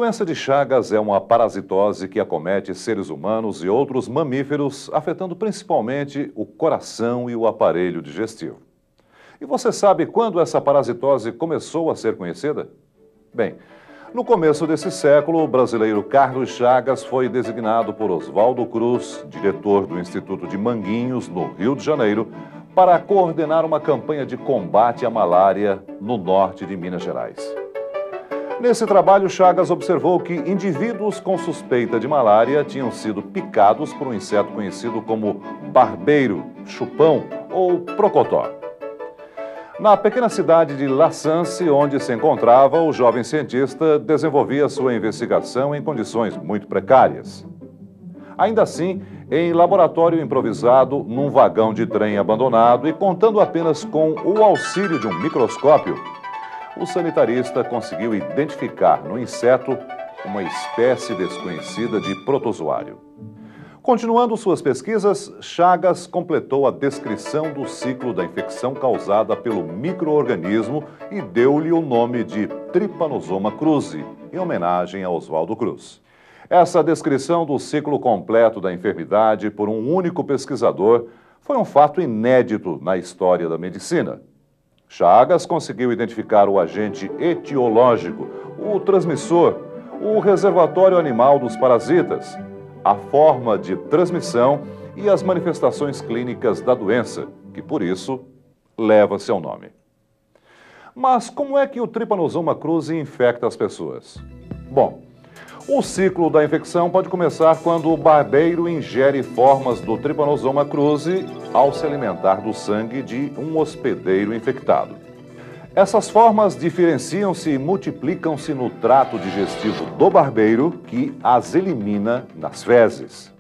doença de Chagas é uma parasitose que acomete seres humanos e outros mamíferos, afetando principalmente o coração e o aparelho digestivo. E você sabe quando essa parasitose começou a ser conhecida? Bem, no começo desse século, o brasileiro Carlos Chagas foi designado por Oswaldo Cruz, diretor do Instituto de Manguinhos, no Rio de Janeiro, para coordenar uma campanha de combate à malária no norte de Minas Gerais. Nesse trabalho, Chagas observou que indivíduos com suspeita de malária tinham sido picados por um inseto conhecido como barbeiro, chupão ou procotó. Na pequena cidade de La Sance, onde se encontrava, o jovem cientista desenvolvia sua investigação em condições muito precárias. Ainda assim, em laboratório improvisado, num vagão de trem abandonado e contando apenas com o auxílio de um microscópio, o sanitarista conseguiu identificar no inseto uma espécie desconhecida de protozoário. Continuando suas pesquisas, Chagas completou a descrição do ciclo da infecção causada pelo micro-organismo e deu-lhe o nome de Trypanosoma cruzi, em homenagem a Oswaldo Cruz. Essa descrição do ciclo completo da enfermidade por um único pesquisador foi um fato inédito na história da medicina. Chagas conseguiu identificar o agente etiológico, o transmissor, o reservatório animal dos parasitas, a forma de transmissão e as manifestações clínicas da doença, que por isso leva seu nome. Mas como é que o Trypanosoma cruzi infecta as pessoas? Bom, o ciclo da infecção pode começar quando o barbeiro ingere formas do Trypanosoma cruzi ao se alimentar do sangue de um hospedeiro infectado. Essas formas diferenciam-se e multiplicam-se no trato digestivo do barbeiro, que as elimina nas fezes.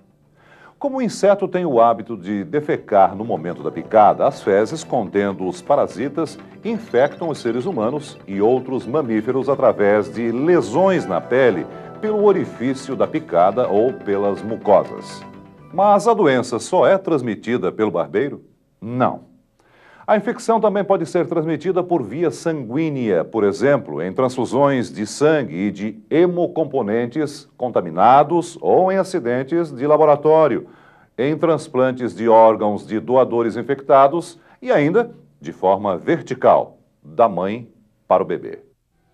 Como o inseto tem o hábito de defecar no momento da picada, as fezes contendo os parasitas infectam os seres humanos e outros mamíferos através de lesões na pele, pelo orifício da picada ou pelas mucosas. Mas a doença só é transmitida pelo barbeiro? Não. A infecção também pode ser transmitida por via sanguínea, por exemplo, em transfusões de sangue e de hemocomponentes contaminados ou em acidentes de laboratório, em transplantes de órgãos de doadores infectados e ainda de forma vertical, da mãe para o bebê.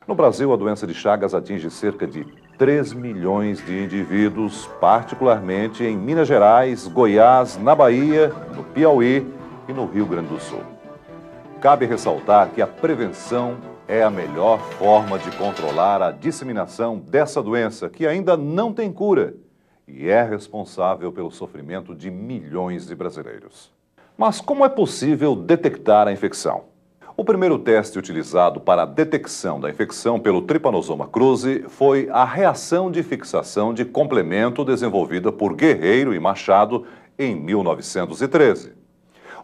No Brasil, a doença de Chagas atinge cerca de 3 milhões de indivíduos, particularmente em Minas Gerais, Goiás, na Bahia, no Piauí e no Rio Grande do Sul. Cabe ressaltar que a prevenção é a melhor forma de controlar a disseminação dessa doença, que ainda não tem cura e é responsável pelo sofrimento de milhões de brasileiros. Mas como é possível detectar a infecção? O primeiro teste utilizado para a detecção da infecção pelo Trypanosoma cruzi foi a reação de fixação de complemento desenvolvida por Guerreiro e Machado em 1913.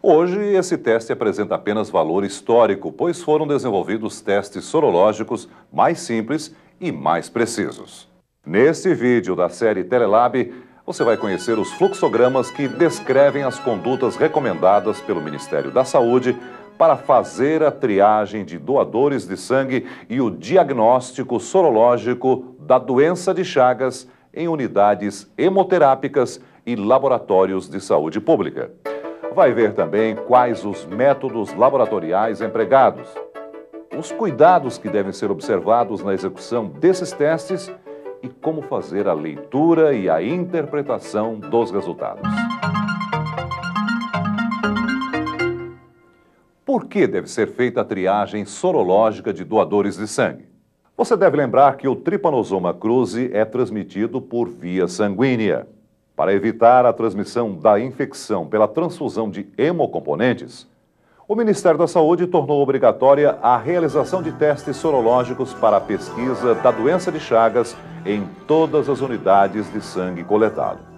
Hoje, esse teste apresenta apenas valor histórico, pois foram desenvolvidos testes sorológicos mais simples e mais precisos. Neste vídeo da série Telelab, você vai conhecer os fluxogramas que descrevem as condutas recomendadas pelo Ministério da Saúde para fazer a triagem de doadores de sangue e o diagnóstico sorológico da doença de Chagas em unidades hemoterápicas e laboratórios de saúde pública. Vai ver também quais os métodos laboratoriais empregados, os cuidados que devem ser observados na execução desses testes e como fazer a leitura e a interpretação dos resultados. Por que deve ser feita a triagem sorológica de doadores de sangue? Você deve lembrar que o Trypanosoma cruzi é transmitido por via sanguínea. Para evitar a transmissão da infecção pela transfusão de hemocomponentes, o Ministério da Saúde tornou obrigatória a realização de testes sorológicos para a pesquisa da doença de Chagas em todas as unidades de sangue coletado.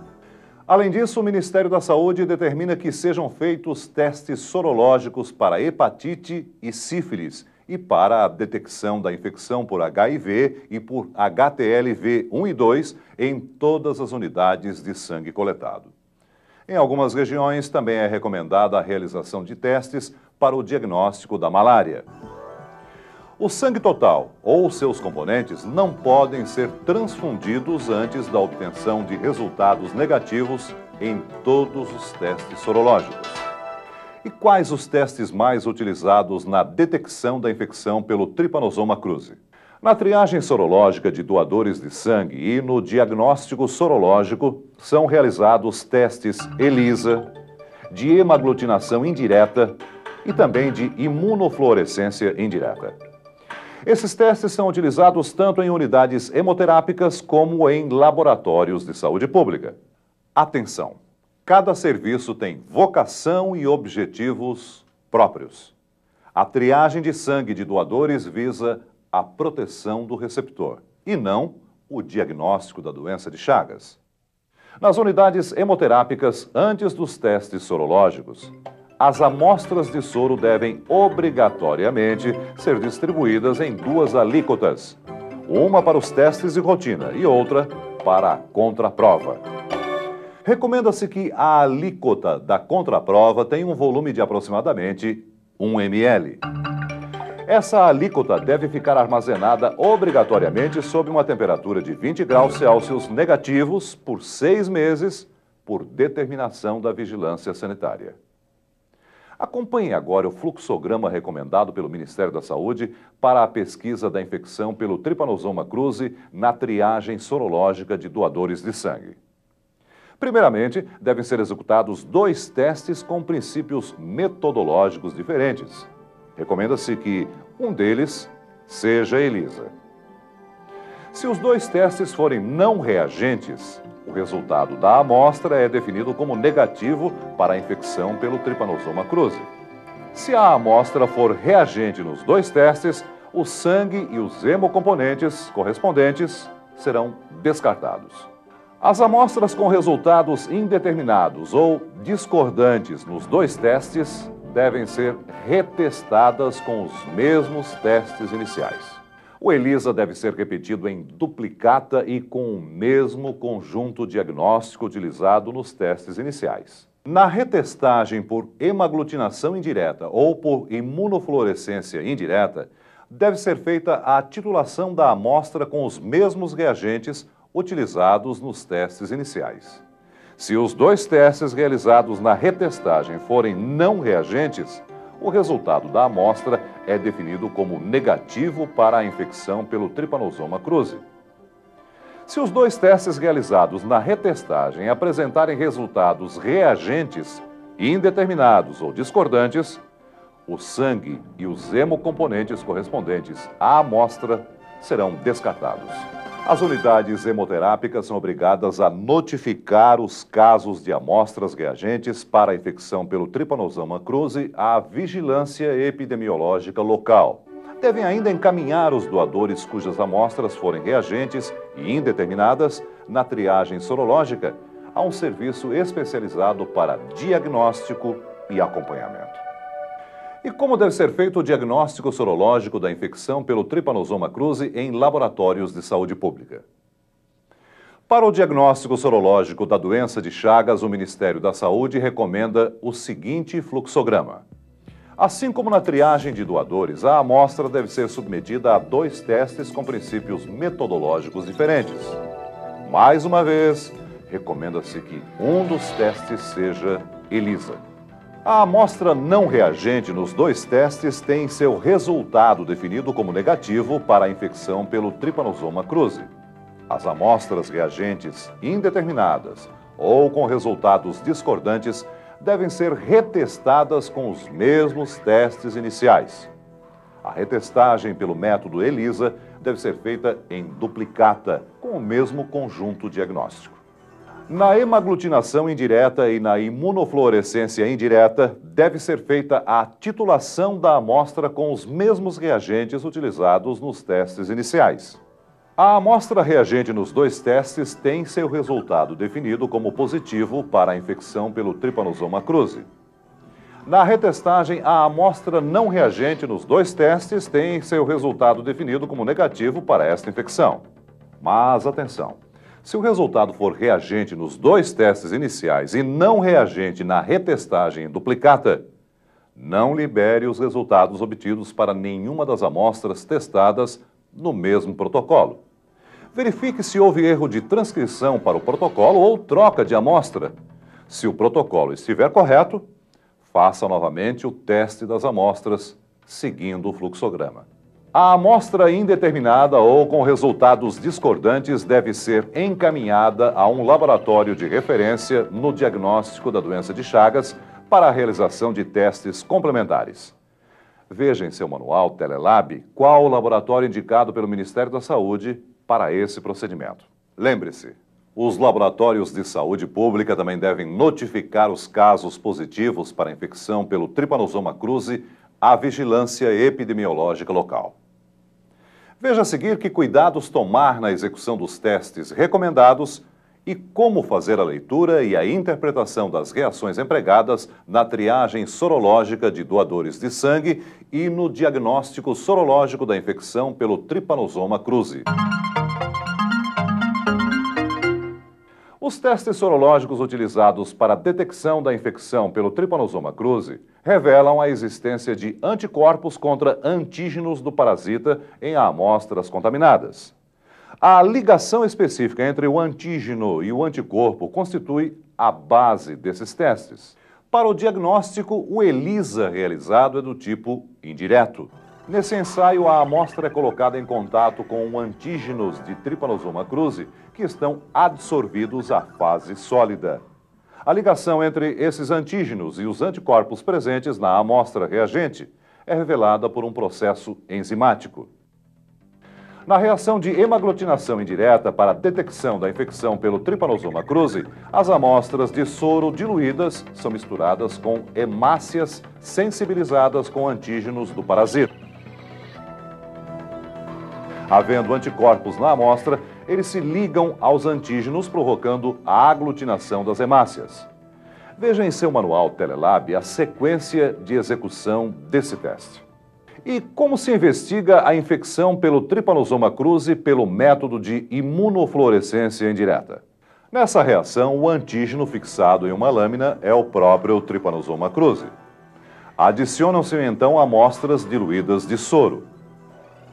Além disso, o Ministério da Saúde determina que sejam feitos testes sorológicos para hepatite e sífilis e para a detecção da infecção por HIV e por HTLV1 e 2 em todas as unidades de sangue coletado. Em algumas regiões, também é recomendada a realização de testes para o diagnóstico da malária. O sangue total ou seus componentes não podem ser transfundidos antes da obtenção de resultados negativos em todos os testes sorológicos. E quais os testes mais utilizados na detecção da infecção pelo Trypanosoma cruzi? Na triagem sorológica de doadores de sangue e no diagnóstico sorológico são realizados testes ELISA, de hemaglutinação indireta e também de imunofluorescência indireta. Esses testes são utilizados tanto em unidades hemoterápicas como em laboratórios de saúde pública. Atenção! Cada serviço tem vocação e objetivos próprios. A triagem de sangue de doadores visa a proteção do receptor e não o diagnóstico da doença de Chagas. Nas unidades hemoterápicas, antes dos testes sorológicos, as amostras de soro devem obrigatoriamente ser distribuídas em 2 alíquotas, uma para os testes de rotina e outra para a contraprova. Recomenda-se que a alíquota da contraprova tenha um volume de aproximadamente 1 ml. Essa alíquota deve ficar armazenada obrigatoriamente sob uma temperatura de 20 graus Celsius negativos por 6 meses, por determinação da vigilância sanitária. Acompanhe agora o fluxograma recomendado pelo Ministério da Saúde para a pesquisa da infecção pelo Trypanosoma cruzi na triagem sorológica de doadores de sangue. Primeiramente, devem ser executados 2 testes com princípios metodológicos diferentes. Recomenda-se que um deles seja ELISA. Se os 2 testes forem não reagentes, o resultado da amostra é definido como negativo para a infecção pelo Trypanosoma cruzi. Se a amostra for reagente nos 2 testes, o sangue e os hemocomponentes correspondentes serão descartados. As amostras com resultados indeterminados ou discordantes nos 2 testes devem ser retestadas com os mesmos testes iniciais. O ELISA deve ser repetido em duplicata e com o mesmo conjunto diagnóstico utilizado nos testes iniciais. Na retestagem por hemaglutinação indireta ou por imunofluorescência indireta, deve ser feita a titulação da amostra com os mesmos reagentes utilizados nos testes iniciais. Se os 2 testes realizados na retestagem forem não reagentes, o resultado da amostra é definido como negativo para a infecção pelo Trypanosoma cruzi. Se os 2 testes realizados na retestagem apresentarem resultados reagentes, indeterminados ou discordantes, o sangue e os hemocomponentes correspondentes à amostra serão descartados. As unidades hemoterápicas são obrigadas a notificar os casos de amostras reagentes para a infecção pelo Trypanosoma cruzi à vigilância epidemiológica local. Devem ainda encaminhar os doadores cujas amostras forem reagentes e indeterminadas na triagem sorológica a um serviço especializado para diagnóstico e acompanhamento. E como deve ser feito o diagnóstico sorológico da infecção pelo Trypanosoma cruzi em laboratórios de saúde pública? Para o diagnóstico sorológico da doença de Chagas, o Ministério da Saúde recomenda o seguinte fluxograma. Assim como na triagem de doadores, a amostra deve ser submetida a 2 testes com princípios metodológicos diferentes. Mais uma vez, recomenda-se que um dos testes seja ELISA. A amostra não reagente nos 2 testes tem seu resultado definido como negativo para a infecção pelo Trypanosoma cruzi. As amostras reagentes indeterminadas ou com resultados discordantes devem ser retestadas com os mesmos testes iniciais. A retestagem pelo método ELISA deve ser feita em duplicata, com o mesmo conjunto diagnóstico. Na hemaglutinação indireta e na imunofluorescência indireta, deve ser feita a titulação da amostra com os mesmos reagentes utilizados nos testes iniciais. A amostra reagente nos 2 testes tem seu resultado definido como positivo para a infecção pelo Trypanosoma cruzi. Na retestagem, a amostra não reagente nos 2 testes tem seu resultado definido como negativo para esta infecção. Mas atenção! Se o resultado for reagente nos 2 testes iniciais e não reagente na retestagem duplicata, Não libere os resultados obtidos para nenhuma das amostras testadas no mesmo protocolo. Verifique se houve erro de transcrição para o protocolo ou troca de amostra. Se o protocolo estiver correto, faça novamente o teste das amostras, seguindo o fluxograma. A amostra indeterminada ou com resultados discordantes deve ser encaminhada a um laboratório de referência no diagnóstico da doença de Chagas para a realização de testes complementares. Veja em seu manual Telelab qual o laboratório indicado pelo Ministério da Saúde para esse procedimento. Lembre-se, os laboratórios de saúde pública também devem notificar os casos positivos para infecção pelo Trypanosoma cruzi à vigilância epidemiológica local. Veja a seguir que cuidados tomar na execução dos testes recomendados e como fazer a leitura e a interpretação das reações empregadas na triagem sorológica de doadores de sangue e no diagnóstico sorológico da infecção pelo Trypanosoma cruzi. Os testes sorológicos utilizados para a detecção da infecção pelo Trypanosoma cruzi revelam a existência de anticorpos contra antígenos do parasita em amostras contaminadas. A ligação específica entre o antígeno e o anticorpo constitui a base desses testes. Para o diagnóstico, o ELISA realizado é do tipo indireto. Nesse ensaio, a amostra é colocada em contato com antígenos de Trypanosoma cruzi que estão adsorvidos à fase sólida. A ligação entre esses antígenos e os anticorpos presentes na amostra reagente é revelada por um processo enzimático. Na reação de hemaglutinação indireta para a detecção da infecção pelo Trypanosoma cruzi, as amostras de soro diluídas são misturadas com hemácias sensibilizadas com antígenos do parasita. Havendo anticorpos na amostra, eles se ligam aos antígenos, provocando a aglutinação das hemácias. Veja em seu manual Telelab a sequência de execução desse teste. E como se investiga a infecção pelo Trypanosoma cruzi pelo método de imunofluorescência indireta? Nessa reação, o antígeno fixado em uma lâmina é o próprio Trypanosoma cruzi. Adicionam-se então amostras diluídas de soro.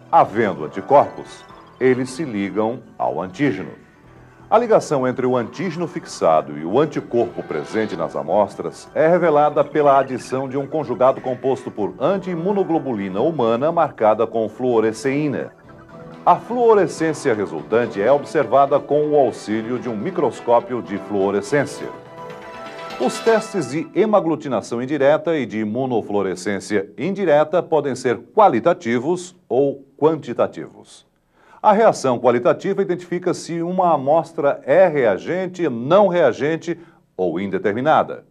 Havendo anticorpos, eles se ligam ao antígeno. A ligação entre o antígeno fixado e o anticorpo presente nas amostras é revelada pela adição de um conjugado composto por anti-imunoglobulina humana marcada com fluoresceína. A fluorescência resultante é observada com o auxílio de um microscópio de fluorescência. Os testes de hemaglutinação indireta e de imunofluorescência indireta podem ser qualitativos ou quantitativos. A reação qualitativa identifica se uma amostra é reagente, não reagente ou indeterminada.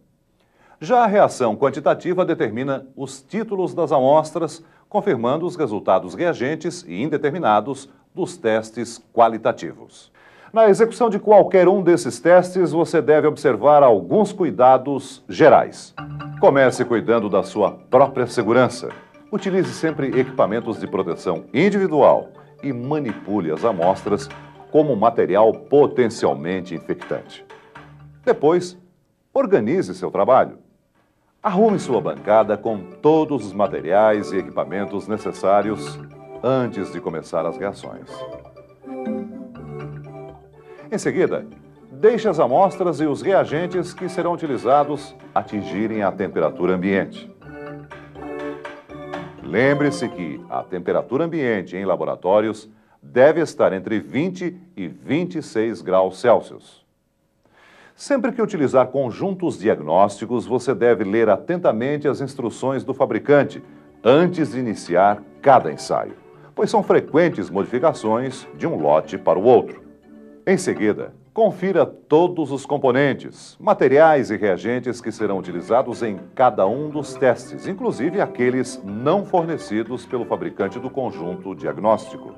Já a reação quantitativa determina os títulos das amostras, confirmando os resultados reagentes e indeterminados dos testes qualitativos. Na execução de qualquer um desses testes, você deve observar alguns cuidados gerais. Comece cuidando da sua própria segurança. Utilize sempre equipamentos de proteção individual e manipule as amostras como material potencialmente infectante. Depois, organize seu trabalho. Arrume sua bancada com todos os materiais e equipamentos necessários antes de começar as reações. Em seguida, deixe as amostras e os reagentes que serão utilizados atingirem a temperatura ambiente. Lembre-se que a temperatura ambiente em laboratórios deve estar entre 20 e 26 graus Celsius. Sempre que utilizar conjuntos diagnósticos, você deve ler atentamente as instruções do fabricante antes de iniciar cada ensaio, pois são frequentes modificações de um lote para o outro. Em seguida, confira todos os componentes, materiais e reagentes que serão utilizados em cada um dos testes, inclusive aqueles não fornecidos pelo fabricante do conjunto diagnóstico.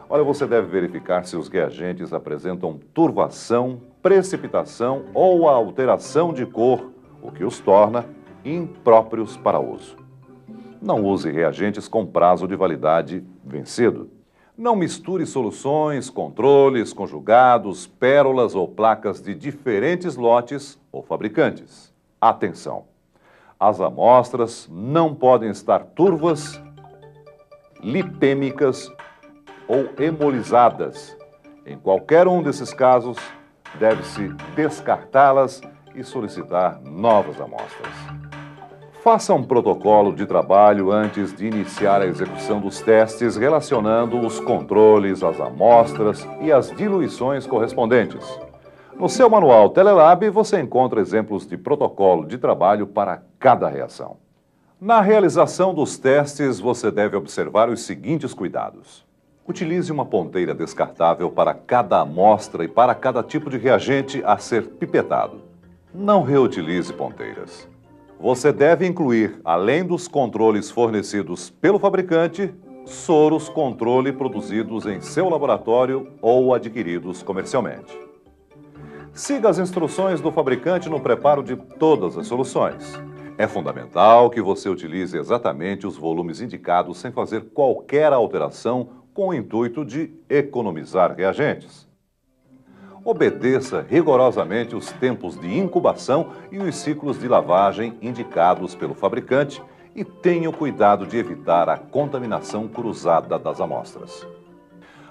Olha, você deve verificar se os reagentes apresentam turvação, precipitação ou alteração de cor, o que os torna impróprios para uso. Não use reagentes com prazo de validade vencido. Não misture soluções, controles, conjugados, pérolas ou placas de diferentes lotes ou fabricantes. Atenção! As amostras não podem estar turvas, lipêmicas ou hemolizadas. Em qualquer um desses casos, deve-se descartá-las e solicitar novas amostras. Faça um protocolo de trabalho antes de iniciar a execução dos testes, relacionando os controles, as amostras e as diluições correspondentes. No seu manual Telelab, você encontra exemplos de protocolo de trabalho para cada reação. Na realização dos testes, você deve observar os seguintes cuidados. Utilize uma ponteira descartável para cada amostra e para cada tipo de reagente a ser pipetado. Não reutilize ponteiras. Você deve incluir, além dos controles fornecidos pelo fabricante, soros controle produzidos em seu laboratório ou adquiridos comercialmente. Siga as instruções do fabricante no preparo de todas as soluções. É fundamental que você utilize exatamente os volumes indicados sem fazer qualquer alteração com o intuito de economizar reagentes. Obedeça rigorosamente os tempos de incubação e os ciclos de lavagem indicados pelo fabricante e tenha o cuidado de evitar a contaminação cruzada das amostras.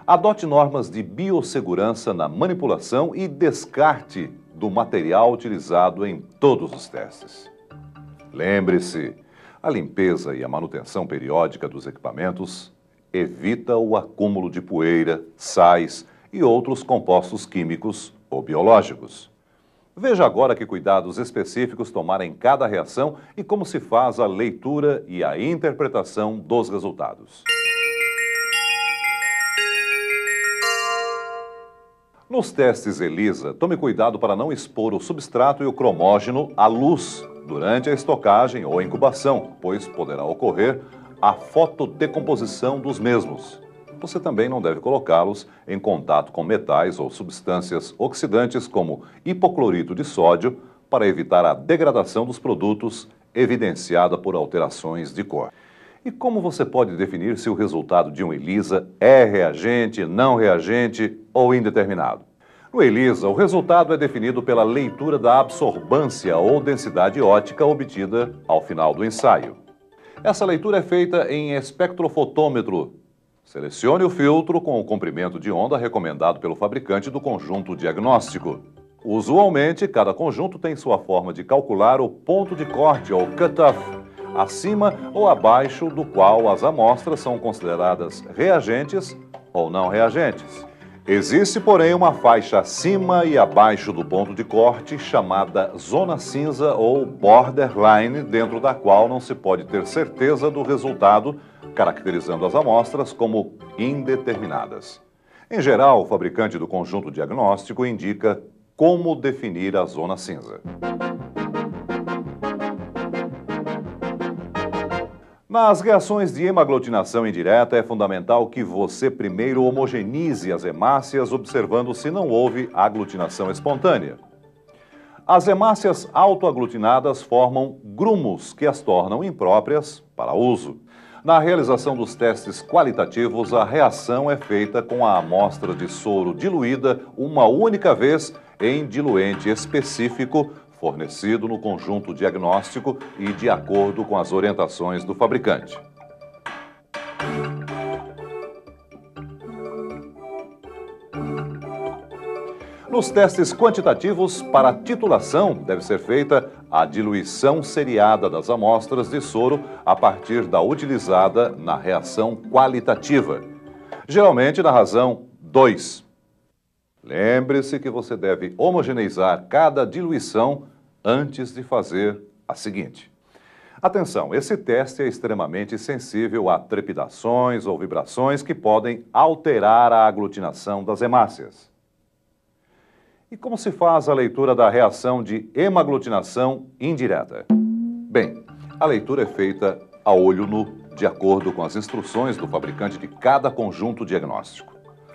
Adote normas de biossegurança na manipulação e descarte do material utilizado em todos os testes. Lembre-se, a limpeza e a manutenção periódica dos equipamentos evita o acúmulo de poeira, sais e outros compostos químicos ou biológicos. Veja agora que cuidados específicos tomar em cada reação e como se faz a leitura e a interpretação dos resultados. Nos testes ELISA, tome cuidado para não expor o substrato e o cromógeno à luz durante a estocagem ou incubação, pois poderá ocorrer a fotodecomposição dos mesmos. Você também não deve colocá-los em contato com metais ou substâncias oxidantes como hipoclorito de sódio para evitar a degradação dos produtos evidenciada por alterações de cor. E como você pode definir se o resultado de um ELISA é reagente, não reagente ou indeterminado? No ELISA, o resultado é definido pela leitura da absorbância ou densidade ótica obtida ao final do ensaio. Essa leitura é feita em espectrofotômetro. Selecione o filtro com o comprimento de onda recomendado pelo fabricante do conjunto diagnóstico. Usualmente, cada conjunto tem sua forma de calcular o ponto de corte ou cutoff, acima ou abaixo do qual as amostras são consideradas reagentes ou não reagentes. Existe, porém, uma faixa acima e abaixo do ponto de corte chamada zona cinza ou borderline, dentro da qual não se pode ter certeza do resultado, caracterizando as amostras como indeterminadas. Em geral, o fabricante do conjunto diagnóstico indica como definir a zona cinza. Nas reações de hemaglutinação indireta, é fundamental que você primeiro homogeneize as hemácias, observando se não houve aglutinação espontânea. As hemácias autoaglutinadas formam grumos que as tornam impróprias para uso. Na realização dos testes qualitativos, a reação é feita com a amostra de soro diluída uma única vez em diluente específico, fornecido no conjunto diagnóstico e de acordo com as orientações do fabricante. Nos testes quantitativos, para a titulação, deve ser feita a diluição seriada das amostras de soro a partir da utilizada na reação qualitativa, geralmente na razão 2. Lembre-se que você deve homogeneizar cada diluição antes de fazer a seguinte. Atenção, esse teste é extremamente sensível a trepidações ou vibrações que podem alterar a aglutinação das hemácias. E como se faz a leitura da reação de hemaglutinação indireta? Bem, a leitura é feita a olho nu, de acordo com as instruções do fabricante de cada conjunto diagnóstico.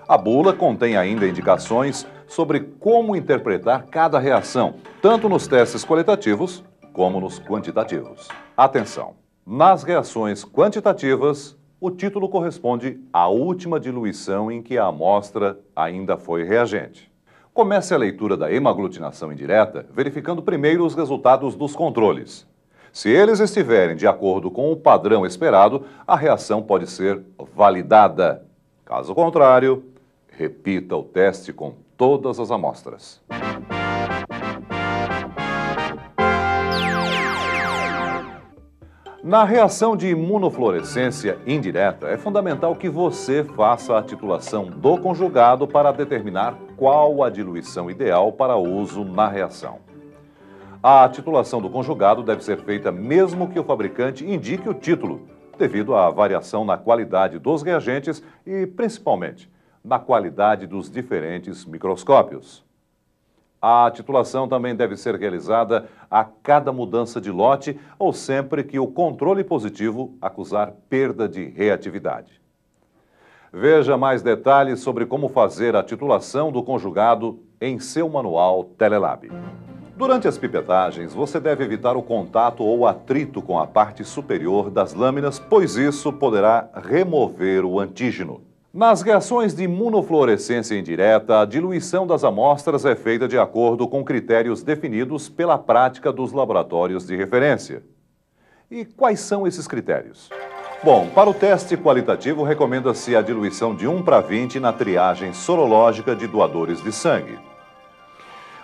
A bula contém ainda indicações sobre como interpretar cada reação, tanto nos testes qualitativos como nos quantitativos. Atenção! Nas reações quantitativas, o título corresponde à última diluição em que a amostra ainda foi reagente. Comece a leitura da hemaglutinação indireta verificando primeiro os resultados dos controles. Se eles estiverem de acordo com o padrão esperado, a reação pode ser validada. Caso contrário, repita o teste com todas as amostras. Na reação de imunofluorescência indireta, é fundamental que você faça a titulação do conjugado para determinar qual a diluição ideal para uso na reação. A titulação do conjugado deve ser feita mesmo que o fabricante indique o título, devido à variação na qualidade dos reagentes e, principalmente, na qualidade dos diferentes microscópios. A titulação também deve ser realizada a cada mudança de lote ou sempre que o controle positivo acusar perda de reatividade. Veja mais detalhes sobre como fazer a titulação do conjugado em seu manual Telelab. Durante as pipetagens, você deve evitar o contato ou atrito com a parte superior das lâminas, pois isso poderá remover o antígeno. Nas reações de imunofluorescência indireta, a diluição das amostras é feita de acordo com critérios definidos pela prática dos laboratórios de referência. E quais são esses critérios? Bom, para o teste qualitativo, recomenda-se a diluição de 1:20 na triagem sorológica de doadores de sangue.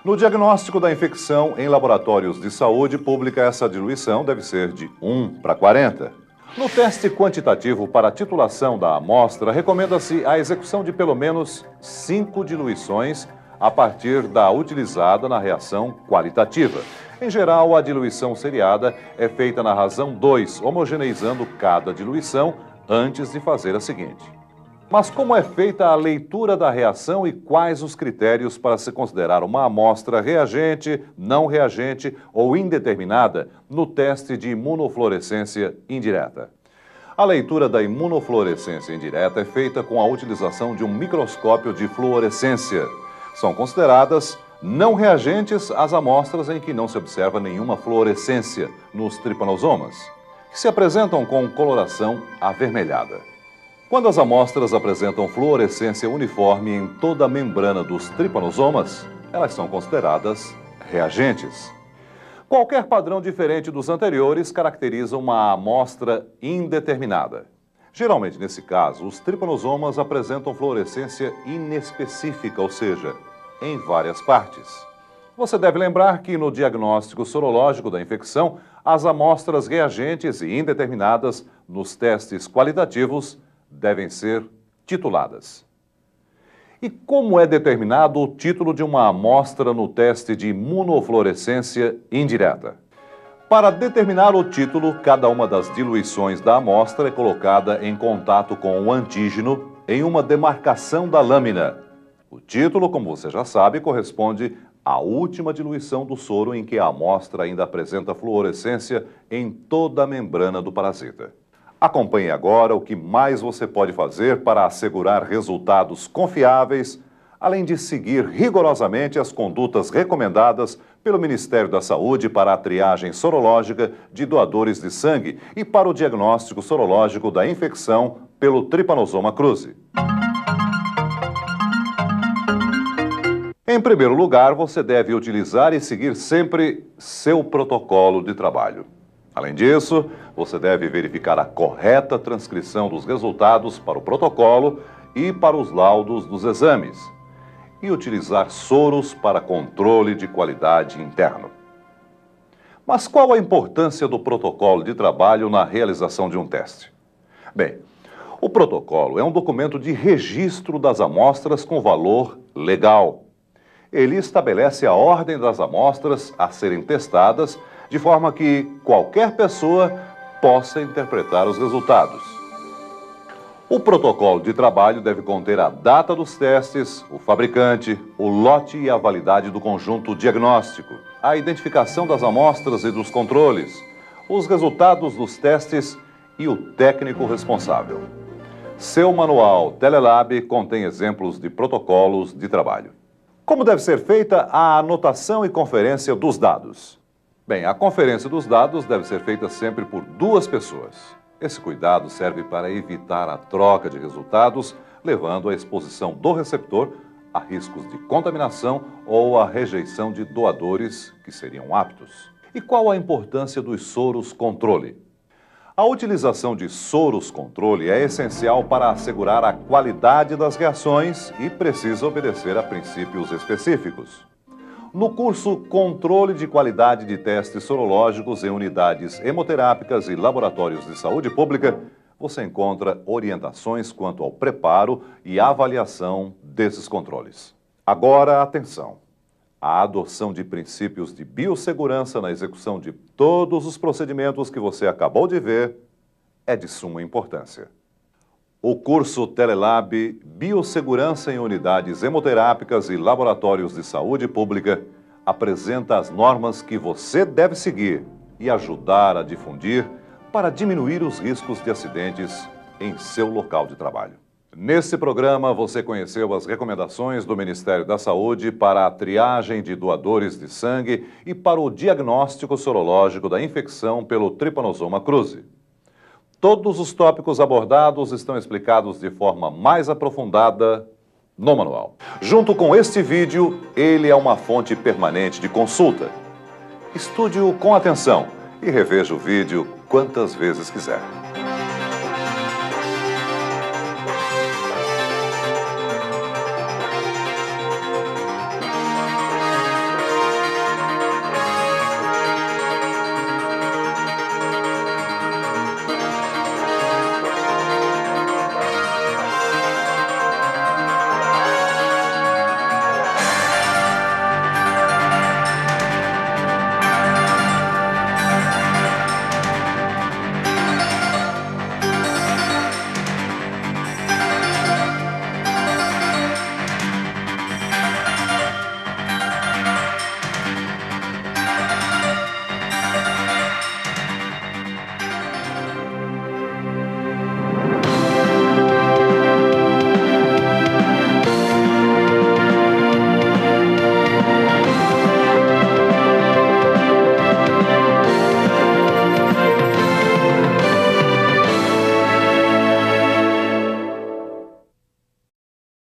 No diagnóstico da infecção em laboratórios de saúde pública, essa diluição deve ser de 1:40. No teste quantitativo para a titulação da amostra, recomenda-se a execução de pelo menos 5 diluições a partir da utilizada na reação qualitativa. Em geral, a diluição seriada é feita na razão 2, homogeneizando cada diluição antes de fazer a seguinte. Mas como é feita a leitura da reação e quais os critérios para se considerar uma amostra reagente, não reagente ou indeterminada no teste de imunofluorescência indireta? A leitura da imunofluorescência indireta é feita com a utilização de um microscópio de fluorescência. São consideradas não reagentes as amostras em que não se observa nenhuma fluorescência nos tripanosomas, que se apresentam com coloração avermelhada. Quando as amostras apresentam fluorescência uniforme em toda a membrana dos tripanosomas, elas são consideradas reagentes. Qualquer padrão diferente dos anteriores caracteriza uma amostra indeterminada. Geralmente, nesse caso, os tripanosomas apresentam fluorescência inespecífica, ou seja, em várias partes. Você deve lembrar que no diagnóstico sorológico da infecção, as amostras reagentes e indeterminadas nos testes qualitativos devem ser tituladas. E como é determinado o título de uma amostra no teste de imunofluorescência indireta? Para determinar o título, cada uma das diluições da amostra é colocada em contato com o antígeno em uma demarcação da lâmina. O título, como você já sabe, corresponde à última diluição do soro em que a amostra ainda apresenta fluorescência em toda a membrana do parasita. Acompanhe agora o que mais você pode fazer para assegurar resultados confiáveis, além de seguir rigorosamente as condutas recomendadas pelo Ministério da Saúde para a triagem sorológica de doadores de sangue e para o diagnóstico sorológico da infecção pelo Trypanosoma cruzi. Em primeiro lugar, você deve utilizar e seguir sempre seu protocolo de trabalho. Além disso, você deve verificar a correta transcrição dos resultados para o protocolo e para os laudos dos exames, e utilizar soros para controle de qualidade interno. Mas qual a importância do protocolo de trabalho na realização de um teste? Bem, o protocolo é um documento de registro das amostras com valor legal. Ele estabelece a ordem das amostras a serem testadas de forma que qualquer pessoa possa interpretar os resultados. O protocolo de trabalho deve conter a data dos testes, o fabricante, o lote e a validade do conjunto diagnóstico, a identificação das amostras e dos controles, os resultados dos testes e o técnico responsável. Seu manual Telelab contém exemplos de protocolos de trabalho. Como deve ser feita a anotação e conferência dos dados? Bem, a conferência dos dados deve ser feita sempre por 2 pessoas. Esse cuidado serve para evitar a troca de resultados, levando à exposição do receptor a riscos de contaminação ou a rejeição de doadores que seriam aptos. E qual a importância dos soros controle? A utilização de soros controle é essencial para assegurar a qualidade das reações e precisa obedecer a princípios específicos. No curso Controle de Qualidade de Testes Sorológicos em Unidades Hemoterápicas e Laboratórios de Saúde Pública, você encontra orientações quanto ao preparo e avaliação desses controles. Agora, atenção! A adoção de princípios de biossegurança na execução de todos os procedimentos que você acabou de ver é de suma importância. O curso Telelab Biossegurança em Unidades Hemoterápicas e Laboratórios de Saúde Pública apresenta as normas que você deve seguir e ajudar a difundir para diminuir os riscos de acidentes em seu local de trabalho. Nesse programa, você conheceu as recomendações do Ministério da Saúde para a triagem de doadores de sangue e para o diagnóstico sorológico da infecção pelo Trypanosoma cruzi. Todos os tópicos abordados estão explicados de forma mais aprofundada no manual. Junto com este vídeo, ele é uma fonte permanente de consulta. Estude-o com atenção e reveja o vídeo quantas vezes quiser.